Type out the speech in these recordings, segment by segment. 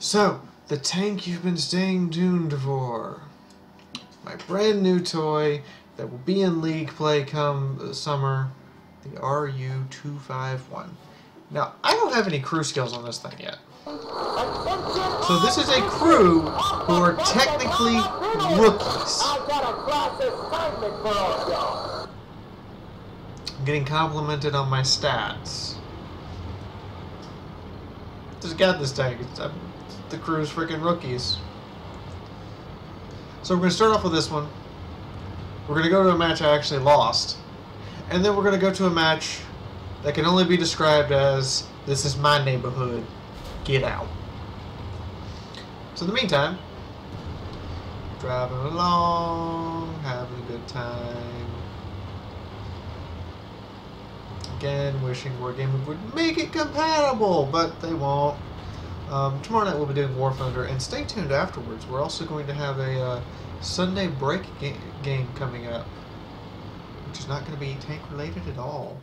So, the tank you've been staying tuned for. My brand new toy that will be in League play come summer. The RU251. Now, I don't have any crew skills on this thing yet. So this is a crew who are technically rookies. I'm getting complimented on my stats. Just got this tank. The crew's freaking rookies. So we're going to start off with this one. We're going to go to a match I actually lost. And then we're going to go to a match that can only be described as, this is my neighborhood, get out. So in the meantime, driving along, having a good time. Again, wishing War Gaming would make it compatible, but they won't. Tomorrow night we'll be doing War Thunder, and stay tuned afterwards. We're also going to have a Sunday break game coming up, which is not going to be tank related at all.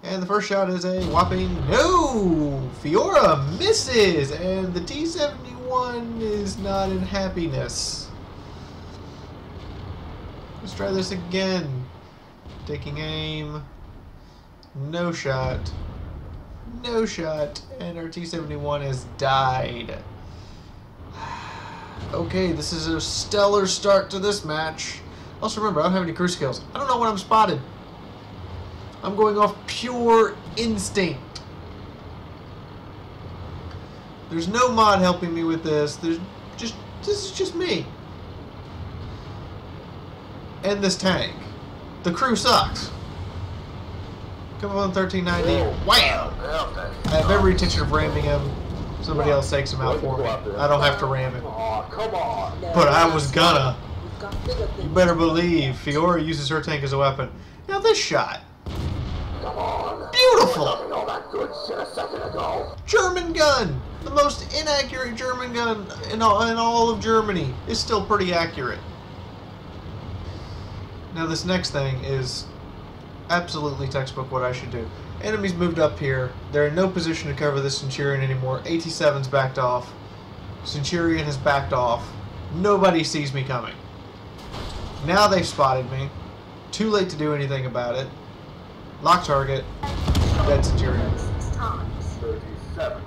And the first shot is a whopping no! Fiaura misses, and the T-71 is not in happiness. Let's try this again. Taking aim. No shot. No shot. And our T-71 has died. Okay, this is a stellar start to this match. Also remember, I don't have any crew skills. I don't know when I'm spotted. I'm going off pure instinct. There's no mod helping me with this. This is just me. And this tank. The crew sucks. Come on, 1390. Wham! I have every intention of ramming him. Somebody else takes him out for me. I don't have to ram him. But I was gonna. You better believe Fiaura uses her tank as a weapon. Now this shot. Beautiful! German gun! The most inaccurate German gun in all of Germany is still pretty accurate. Now this next thing is absolutely textbook what I should do. Enemies moved up here. They're in no position to cover this Centurion anymore. AT-7's backed off. Centurion has backed off. Nobody sees me coming. Now they've spotted me. Too late to do anything about it. Lock target. Dead Centurion. 37.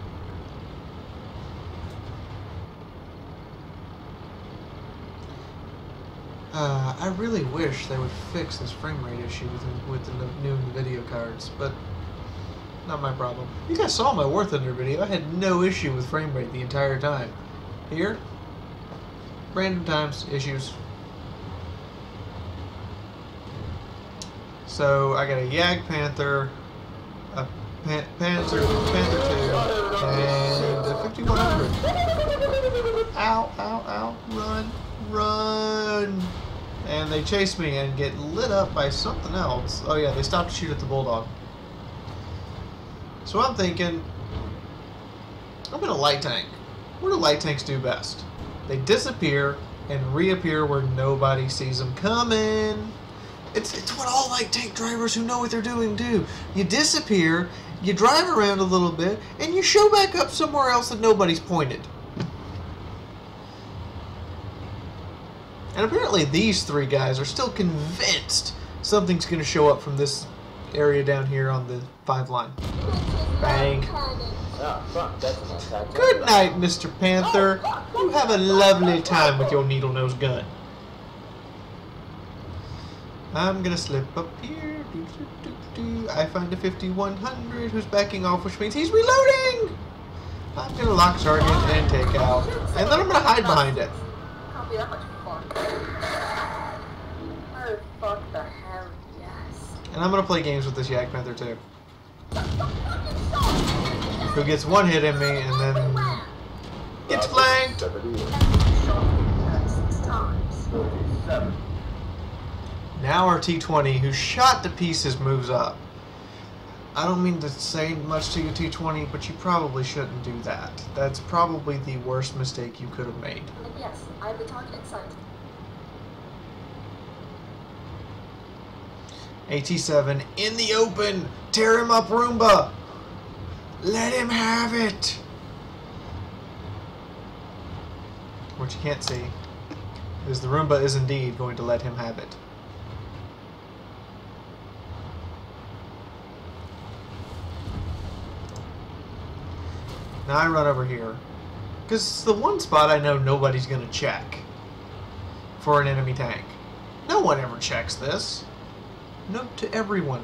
I really wish they would fix this frame rate issue with the new video cards, but not my problem. You guys saw my War Thunder video. I had no issue with frame rate the entire time. Here, random times, issues. So I got a Yag Panther, a Panther 2, and a 5100. Ow, ow, ow, run, run. And they chase me and get lit up by something else. Oh yeah, they stopped to shoot at the Bulldog. So I'm thinking, I'm gonna light tank. What do light tanks do best? They disappear and reappear where nobody sees them coming. It's what all light tank drivers who know what they're doing do. You disappear, you drive around a little bit, and you show back up somewhere else that nobody's pointed. And apparently these three guys are still convinced something's going to show up from this area down here on the 5 line. Bang. Good night, Mr. Panther. You have a lovely time with your needle-nose gun. I'm going to slip up here. I find a 5100 who's backing off, which means he's reloading. I'm going to lock target and take out. And then I'm going to hide behind it. Can't be that much fun. Oh, fuck the hell, yes. And I'm going to play games with this Yag Panther too. Who gets one hit in me and then gets flanked. Now our T-20, who's shot to pieces, moves up. I don't mean to say much to you, T-20, but you probably shouldn't do that. That's probably the worst mistake you could have made. And yes, I have the target in sight. AT-7 in the open! Tear him up, Roomba! Let him have it! what you can't see is the Roomba is indeed going to let him have it. Now I run over here, because it's the one spot I know nobody's going to check for an enemy tank. No one ever checks this. Note to everyone,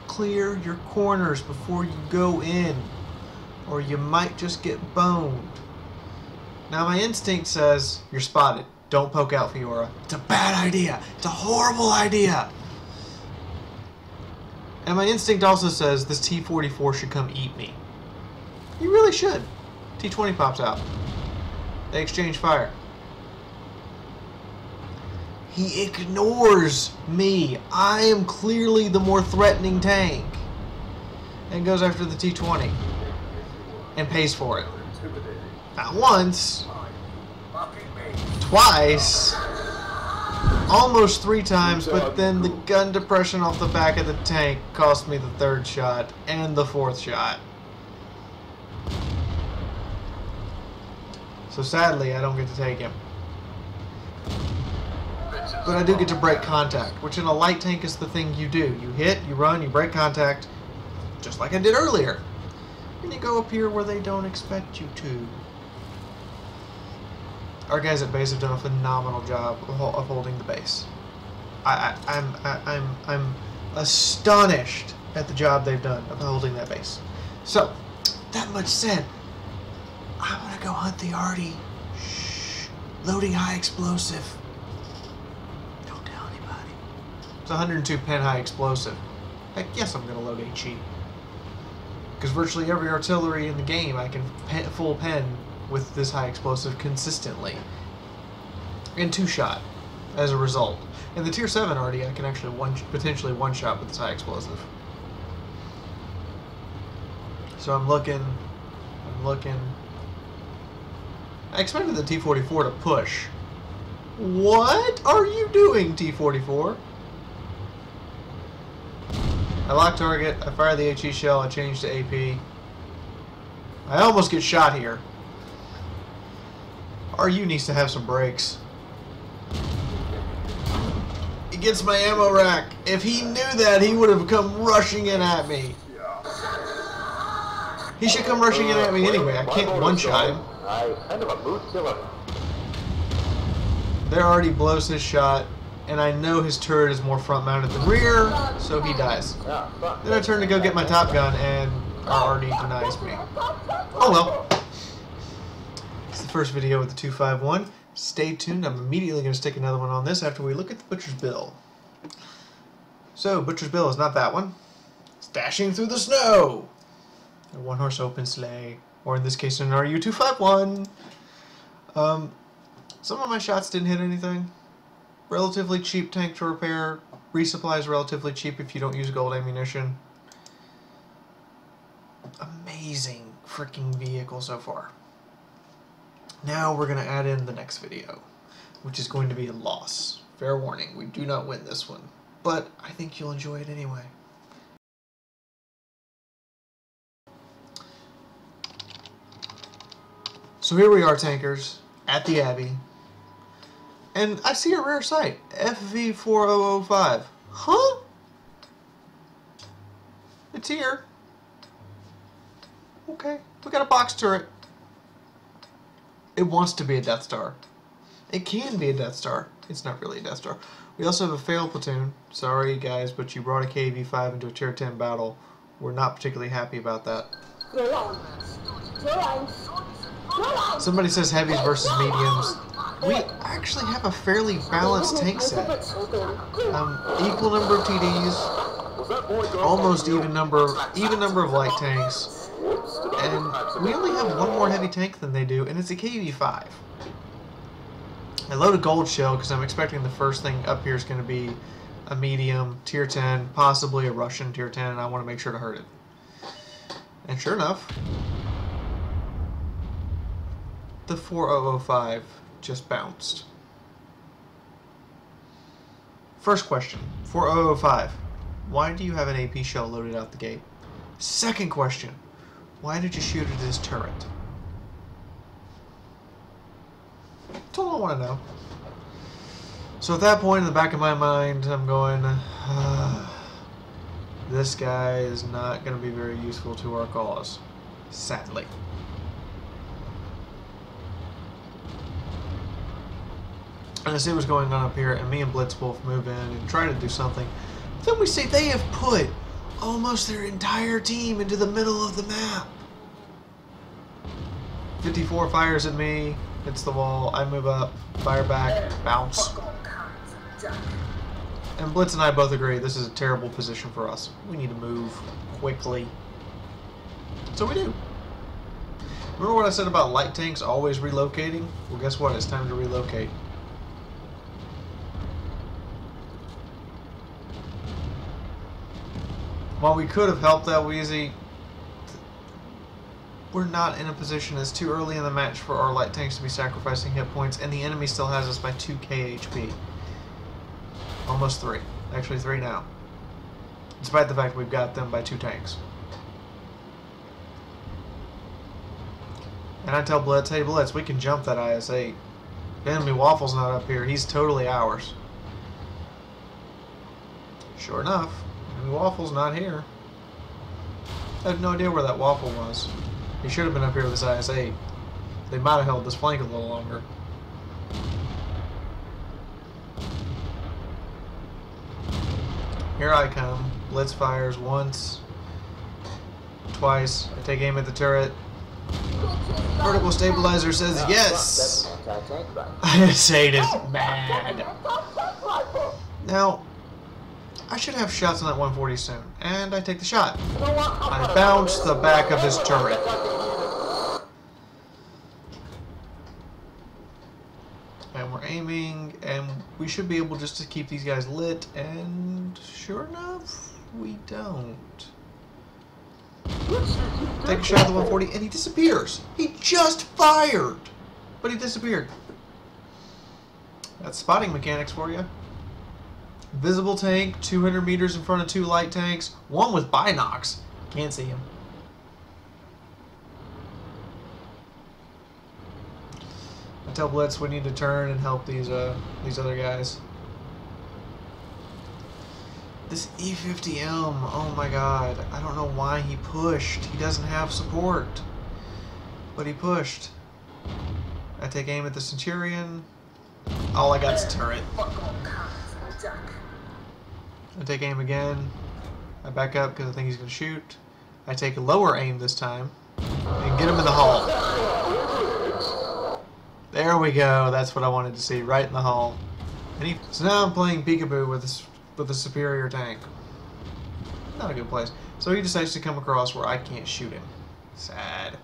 clear your corners before you go in, or you might just get boned. Now my instinct says, you're spotted. Don't poke out, Fiaura. It's a bad idea. It's a horrible idea. And my instinct also says, this T-44 should come eat me. He really should. T-20 pops out. They exchange fire. He ignores me. I am clearly the more threatening tank. And goes after the T-20. And pays for it. Not once. Twice. Almost 3 times, but then the gun depression off the back of the tank cost me the 3rd shot and the 4th shot. So sadly, I don't get to take him. But I do get to break contact, which in a light tank is the thing you do. You hit, you run, you break contact, just like I did earlier. And you go up here where they don't expect you to. Our guys at base have done a phenomenal job of holding the base. I'm astonished at the job they've done of holding that base. So, that much said, I'm gonna go hunt the Artie. Shh. Loading high explosive. Don't tell anybody. It's 102 pen high explosive. Heck yes, I'm gonna load HE. Because virtually every artillery in the game I can full pen with this high explosive consistently. And 2-shot as a result. And the tier 7 Artie I can actually potentially one-shot with this high explosive. So I'm looking. I expected the T-44 to push. What are you doing, T-44? I lock target, I fire the HE shell, I change to AP. I almost get shot here. RU needs to have some brakes. He gets my ammo rack. If he knew that, he would have come rushing in at me. He should come rushing in at me anyway. I can't one-shot him. Kind of a mood killer. There already blows his shot, and I know his turret is more front-mounted than rear, so he dies. Then I turn to go get my Top Gun, and our RD denies me. Oh well. It's the first video with the 251. Stay tuned. I'm immediately going to stick another one on this after we look at the Butcher's Bill. So, Butcher's Bill is not that one. It's dashing through the snow. A 1-horse open sleigh. Or in this case, an RU-251. Some of my shots didn't hit anything. Relatively cheap tank to repair. Resupply is relatively cheap if you don't use gold ammunition. Amazing freaking vehicle so far. Now we're going to add in the next video, which is going to be a loss. Fair warning, we do not win this one. But I think you'll enjoy it anyway. So here we are, tankers, at the Abbey, and I see a rare sight, FV4005. Huh? It's here. Okay, we got a box turret. It wants to be a Death Star. It can be a Death Star. It's not really a Death Star. We also have a failed platoon. Sorry, guys, but you brought a KV-5 into a Tier 10 battle. We're not particularly happy about that. Somebody says heavies versus mediums. We actually have a fairly balanced tank set. Equal number of TDs, almost even number of light tanks, and we only have one more heavy tank than they do, and it's a KV-5. I load a gold shell because I'm expecting the first thing up here is going to be a medium, tier 10, possibly a Russian tier 10, and I want to make sure to hurt it. And sure enough, the 4005 just bounced. First question, 4005, why do you have an AP shell loaded out the gate? Second question, why did you shoot at his turret? That's all I want to know. So at that point, in the back of my mind, I'm going, this guy is not going to be very useful to our cause, sadly. And I see what's going on up here, and me and Blitzwolf move in and try to do something. Then we see they have put almost their entire team into the middle of the map. 54 fires at me, hits the wall, I move up, fire back, bounce. And Blitz and I both agree this is a terrible position for us. We need to move quickly. So we do. Remember what I said about light tanks always relocating? Well, guess what? It's time to relocate. While we could have helped that Wheezy, we're not in a position. It's too early in the match for our light tanks to be sacrificing hit points, and the enemy still has us by 2k HP. Almost 3. Actually 3 now. Despite the fact we've got them by 2 tanks. And I tell Blitz, hey Blitz, we can jump that IS-8. The enemy Waffle's not up here. He's totally ours. Sure enough, enemy Waffle's not here. I have no idea where that Waffle was. He should have been up here with this IS-8. They might have held this flank a little longer. Here I come. Blitz fires once, twice. I take aim at the turret. Vertical stabilizer says yes. IS-8 is mad. Now, I should have shots on that 140 soon, and I take the shot. I bounce the back of his turret. And we're aiming, and we should be able just to keep these guys lit, and sure enough, we don't. Take a shot at the 140, and he disappears. He just fired, but he disappeared. That's spotting mechanics for you. Visible tank, 200 meters in front of 2 light tanks, one with binocs. Can't see him. I tell Blitz we need to turn and help these other guys. This E50M, oh my god, I don't know why he pushed. He doesn't have support, but he pushed. I take aim at the Centurion. All I got is a turret. I take aim again. I back up because I think he's going to shoot. I take a lower aim this time and get him in the hull. There we go. That's what I wanted to see, right in the hull. And so now I'm playing peekaboo with a superior tank. Not a good place. So he decides to come across where I can't shoot him. Sad.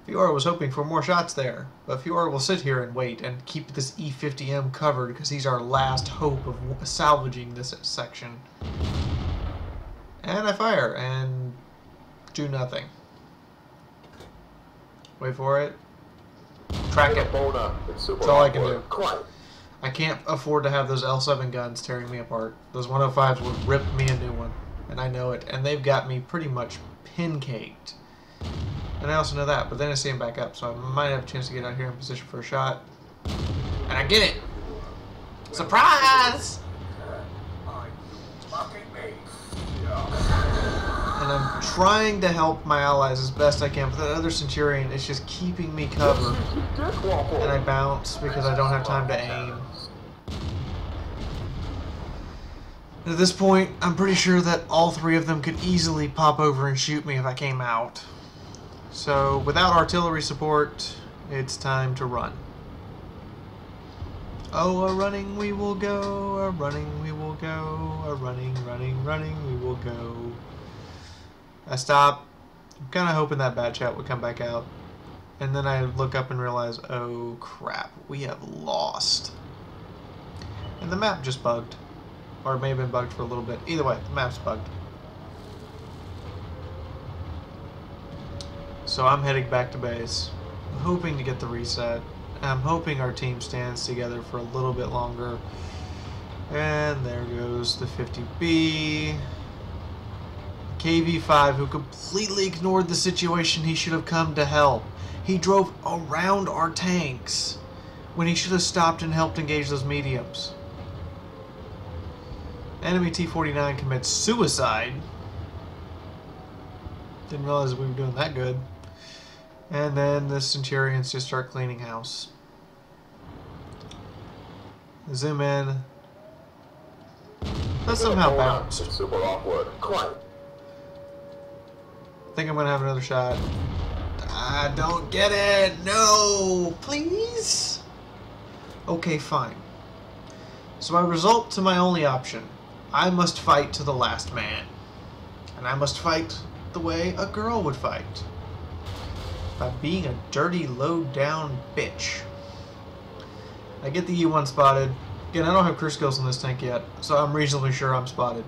Fiaura was hoping for more shots there, but Fiaura will sit here and wait and keep this E50M covered because he's our last hope of salvaging this section. And I fire and do nothing. Wait for it. Track it. That's all I can do. I can't afford to have those L7 guns tearing me apart. Those 105s would rip me a new one, and I know it. And they've got me pretty much pin-caked. And I also know that, but then I see him back up, so I might have a chance to get out here in position for a shot. And I get it! Surprise! And I'm trying to help my allies as best I can, but that other Centurion is just keeping me covered. And I bounce because I don't have time to aim. And at this point, I'm pretty sure that all 3 of them could easily pop over and shoot me if I came out. So, without artillery support, it's time to run. Oh, a-running we will go, a-running we will go, a-running, running, running we will go. I stop. I'm kind of hoping that bad chat would come back out. And then I look up and realize, oh crap, we have lost. And the map just bugged. Or it may have been bugged for a little bit. Either way, the map's bugged. So I'm heading back to base. I'm hoping to get the reset. I'm hoping our team stands together for a little bit longer. And there goes the 50B. KV5, who completely ignored the situation. He should have come to help. He drove around our tanks when he should have stopped and helped engage those mediums. Enemy T-49 commits suicide. Didn't realize we were doing that good. And then the Centurions just start cleaning house. Zoom in. Let's somehow bounce. It's super awkward. Quiet. I think I'm gonna have another shot. I don't get it. No, please. Okay, fine. So I resort to my only option. I must fight to the last man. And I must fight the way a girl would fight. By being a dirty, low-down bitch. I get the U1 spotted. Again, I don't have crew skills on this tank yet, so I'm reasonably sure I'm spotted.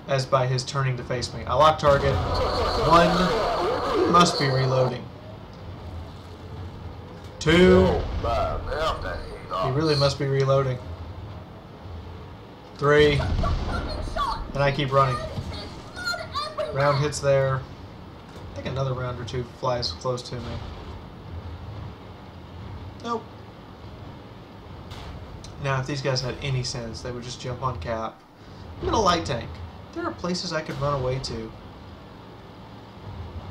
As by his turning to face me. I lock target. 1. He must be reloading. 2. He really must be reloading. 3. And I keep running. Round hits there. I think another round or two flies close to me. Nope. Now, if these guys had any sense, they would just jump on cap. I'm in a light tank. There are places I could run away to.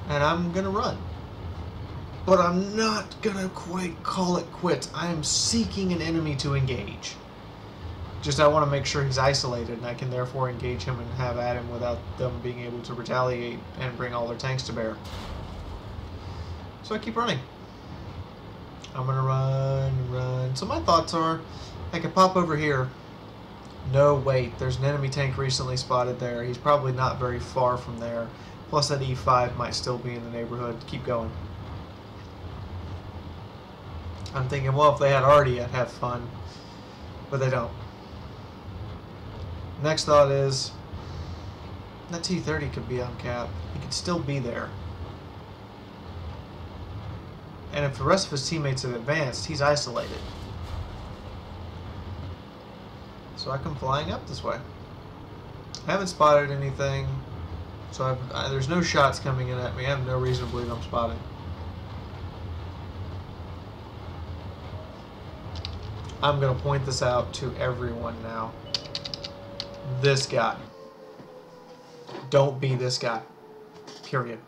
And I'm gonna run. But I'm not gonna quite call it quits. I am seeking an enemy to engage. Just I want to make sure he's isolated, and I can therefore engage him and have at him without them being able to retaliate and bring all their tanks to bear. So I keep running. I'm gonna run. So my thoughts are, I could pop over here. No, wait, there's an enemy tank recently spotted there. He's probably not very far from there. Plus that E5 might still be in the neighborhood. Keep going. I'm thinking, well, if they had already, I'd have fun. But they don't. Next thought is, that T-30 could be on cap. He could still be there. And if the rest of his teammates have advanced, he's isolated. So I come flying up this way. I haven't spotted anything, so there's no shots coming in at me. I have no reason to believe I'm spotted. I'm going to point this out to everyone now. This guy. Don't be this guy. Period.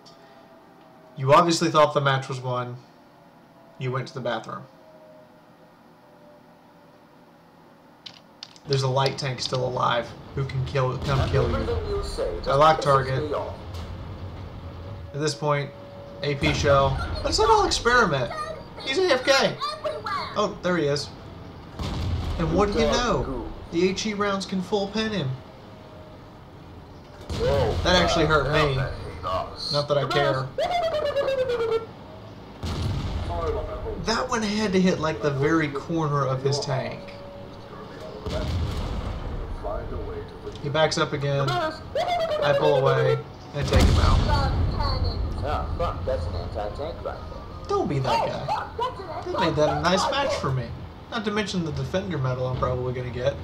You obviously thought the match was won. You went to the bathroom. There's a light tank still alive who can come kill you. I lock target. At this point, AP shell. Let's not all experiment. He's AFK. Oh, there he is. And what do you know? The HE rounds can full pen him. That actually hurt me. Not that I care. That one had to hit like the very corner of his tank. He backs up again. I pull away and take him out. Don't be that guy. That made that a nice match for me. Not to mention the Defender medal I'm probably going to get.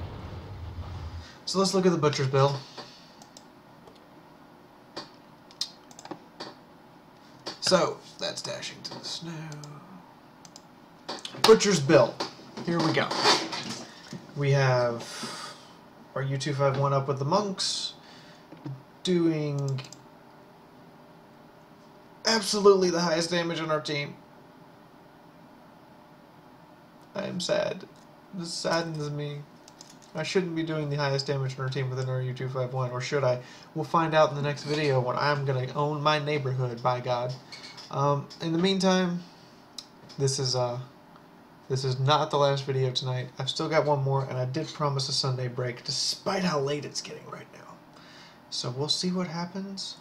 So let's look at the Butcher's Bill. So, that's dashing to the snow. Butcher's Bill. Here we go. We have our U251 up with the monks, doing absolutely the highest damage on our team. I am sad. This saddens me. I shouldn't be doing the highest damage on our team within our U251, or should I? We'll find out in the next video when I'm going to own my neighborhood, by God. In the meantime, this is not the last video tonight. I've still got one more, and I did promise a Sunday break, despite how late it's getting right now. So we'll see what happens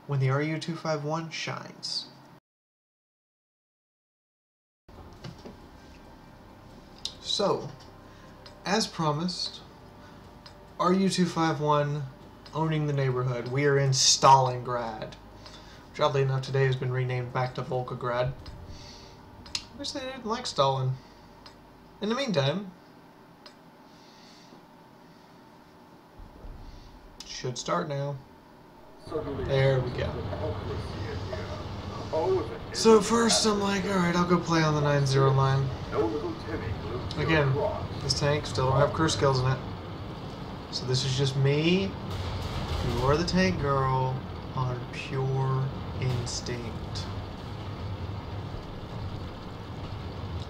when the RU-251 shines. So, as promised, RU-251 owning the neighborhood. We are in Stalingrad, which oddly enough today has been renamed back to Volgograd. I wish they didn't like Stalin. In the meantime, should start now. There we go. So at first I'm like, alright, I'll go play on the 9-0 line. Again, this tank still don't have crew skills in it. So this is just me. You are the tank girl on pure instinct.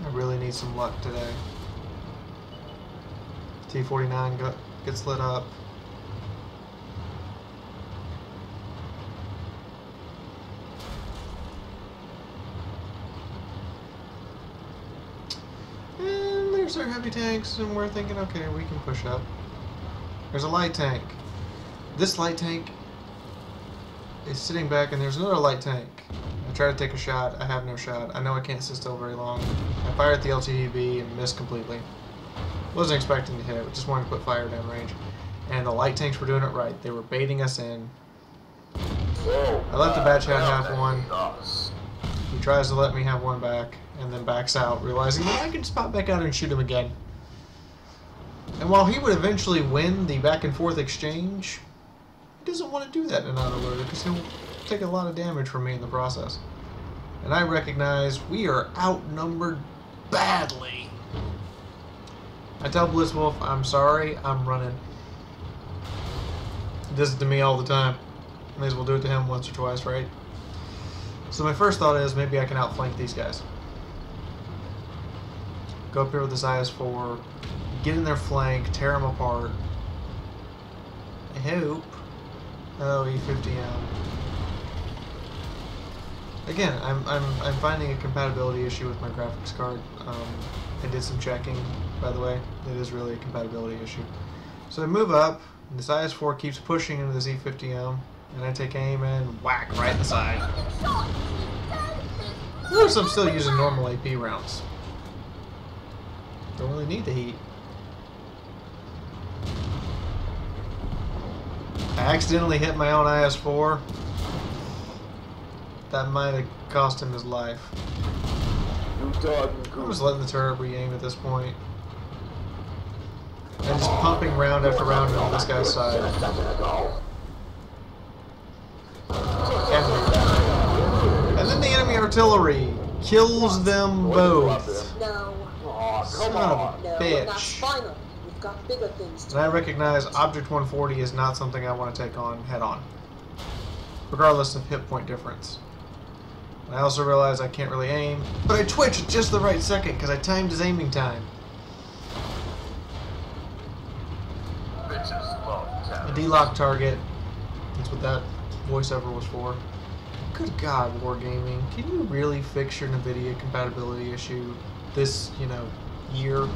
I really need some luck today. T-49 gets lit up. And there's our heavy tanks, and we're thinking, okay, we can push up. There's a light tank. This light tank is sitting back, and there's another light tank. I try to take a shot. I have no shot. I know I can't sit still very long. I fired the LTV and missed completely. Wasn't expecting to hit. Just wanted to put fire down range. And the light tanks were doing it right. They were baiting us in. I let the bad shot have one. He tries to let me have one back, and then backs out, realizing that I can just pop back out and shoot him again. And while he would eventually win the back and forth exchange, he doesn't want to do that in an autoloader because he'll take a lot of damage from me in the process. And I recognize we are outnumbered badly. I tell Blitzwolf, I'm sorry, I'm running. He does it to me all the time. May as well do it to him once or twice, right? So my first thought is maybe I can outflank these guys. Go up here with this IS-4, get in their flank, tear them apart. I hope. Oh, E50M. Again, I'm finding a compatibility issue with my graphics card. I did some checking, by the way. It is really a compatibility issue. So I move up, and this IS-4 keeps pushing into this E50M, and I take aim and whack right in the side. Notice I'm still using normal AP rounds. Don't really need the heat. I accidentally hit my own IS-4. That might have cost him his life. I'm just letting the turret re-aim at this point. And just pumping round after round on this guy's side. And then the enemy artillery kills them both. No. Son of a bitch. That's final. We've got bigger things to And I recognize Object 140 is not something I want to take on head on, regardless of hit point difference. I also realize I can't really aim, but I twitch at just the right second because I timed his aiming time. A D-lock target. That's what that voiceover was for. Good God, Wargaming. Can you really fix your NVIDIA compatibility issue this, year?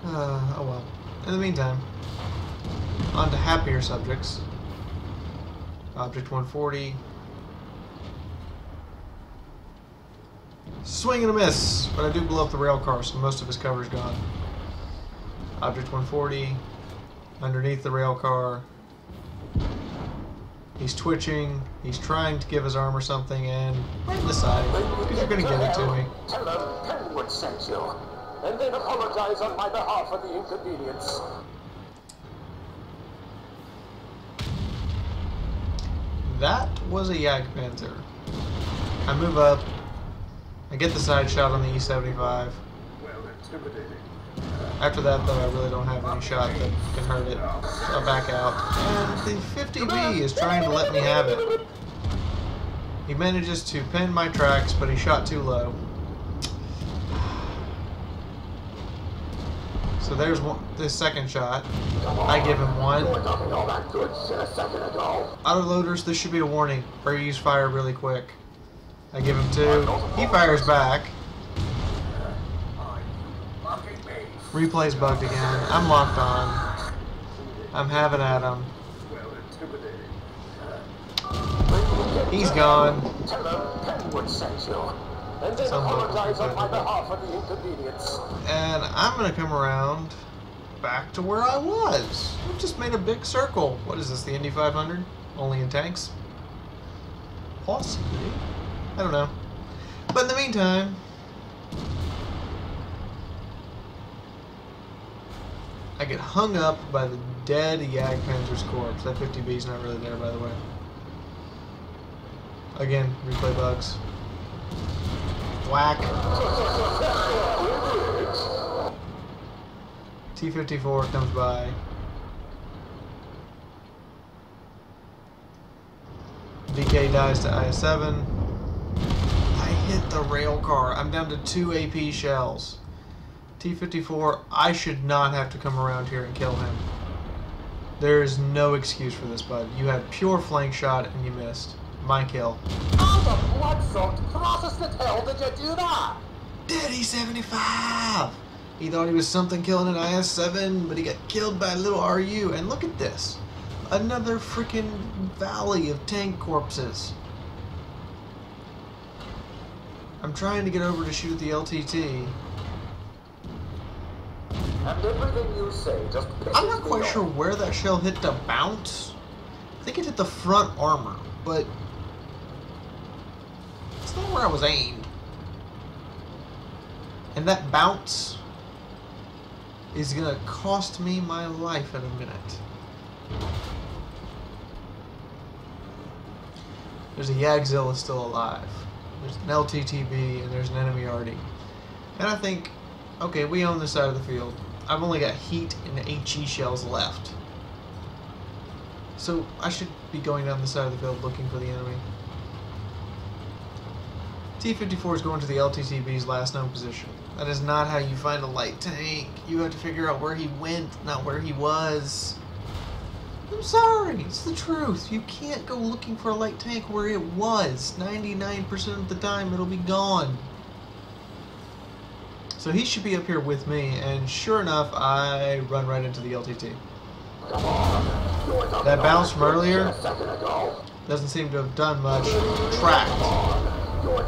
Oh well. In the meantime, on to happier subjects. Object 140. Swing and a miss, but I do blow up the rail car, so most of his cover's gone. Object 140, underneath the rail car. He's twitching, he's trying to give his armor something, and right in the side, because you're going to give it to me. Tell them Kenwood sent you, and then apologize on my behalf for the inconvenience. That was a Jagdpanther. I move up, I get the side shot on the E75. Well, intimidating. After that, though, I really don't have any shot that can hurt it. So I back out. And the 50B is trying to let me have it. He manages to pen my tracks, but he shot too low. So there's the second shot. I give him one. Autoloaders, this should be a warning. Where you use fire really quick. I give him two. He fires back. Replay's bugged again. I'm locked on. I'm having at him. He's gone. And I'm gonna come around back to where I was. I just made a big circle. What is this, the Indy 500? Only in tanks? Possibly. I don't know. But in the meantime, I get hung up by the dead Jagdpanzer's corpse. That 50B is not really there, by the way. Again, replay bugs. Whack. T-54 comes by. VK dies to IS-7. I hit the rail car. I'm down to 2 AP shells. T-54, I should not have to come around here and kill him. There is no excuse for this, bud. You had pure flank shot and you missed. My kill. How the blood-soaked Protestant hell did you do that? Daddy 75! He thought he was something killing an IS-7, but he got killed by a little RU. And look at this. Another freaking valley of tank corpses. I'm trying to get over to shoot the LTT. And everything you say just pisses I'm not quite me sure off. where that shell hit to bounce. I think it hit the front armor, but it's not where I was aimed. And that bounce is gonna cost me my life in a minute. There's a Yagzilla still alive. There's an LTTB and there's an enemy RD. And I think, okay, we own this side of the field. I've only got heat and HE shells left. So I should be going down the side of the field looking for the enemy. T-54 is going to the LTTB's last known position. That is not how you find a light tank. You have to figure out where he went, not where he was. I'm sorry, it's the truth. You can't go looking for a light tank where it was. 99% of the time it'll be gone. So he should be up here with me, and sure enough, I run right into the LTT. That bounce from earlier doesn't seem to have done much. Tracked.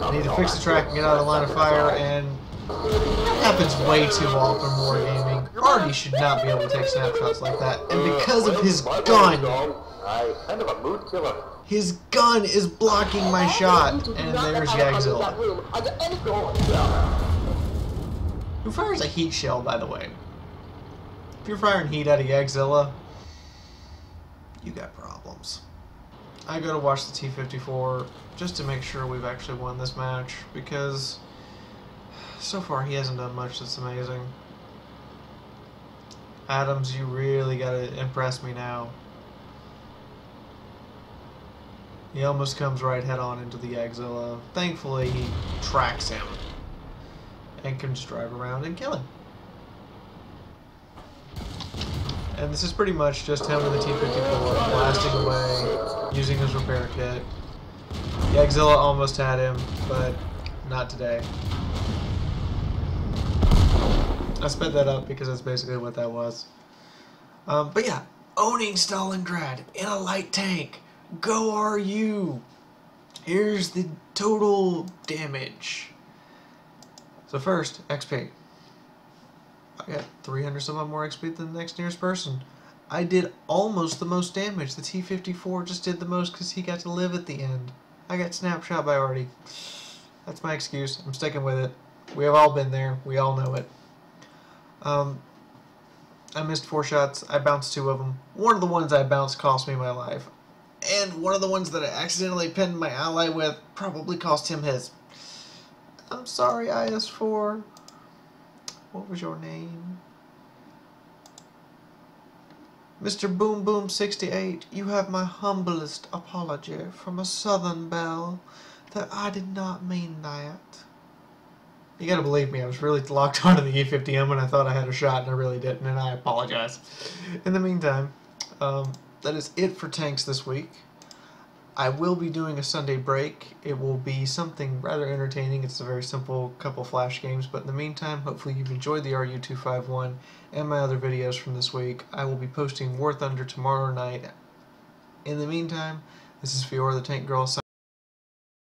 I need to fix the track and get out of the line of fire, and that happens way too often in wargaming. Artie should not be able to take snapshots like that, and because of his gun, Kind of a mood killer. his gun is blocking my shot, and there's Yagzilla. Who fires a heat shell, by the way? If you're firing heat out of Yagzilla, you got problems. I go to watch the T-54 just to make sure we've actually won this match, because so far he hasn't done much that's amazing. Adams, you really gotta impress me now. He almost comes right head on into the Yagzilla. Thankfully, he tracks him and can just drive around and kill him. And this is pretty much just him and the T-54 blasting away, using his repair kit. Yagzilla almost had him, but not today. I sped that up because that's basically what that was. But yeah, owning Stalingrad in a light tank. Go RU! Here's the total damage. So first, XP. I got 300 some odd more XP than the next nearest person. I did almost the most damage. The T-54 just did the most because he got to live at the end. I got snapshot by Artie. That's my excuse. I'm sticking with it. We have all been there. We all know it. I missed 4 shots. I bounced 2 of them. One of the ones I bounced cost me my life. And one of the ones that I accidentally pinned my ally with probably cost him his. I'm sorry, IS4. What was your name? Mr. Boom Boom 68, you have my humblest apology from a Southern belle that I did not mean that. You gotta believe me, I was really locked onto the E50M and I thought I had a shot and I really didn't, and I apologize. In the meantime, that is it for tanks this week. I will be doing a Sunday break. It will be something rather entertaining. It's a very simple couple flash games, but in the meantime, hopefully you've enjoyed the RU-251 and my other videos from this week. I will be posting War Thunder tomorrow night. In the meantime, this is Fiaura the Tank Girl.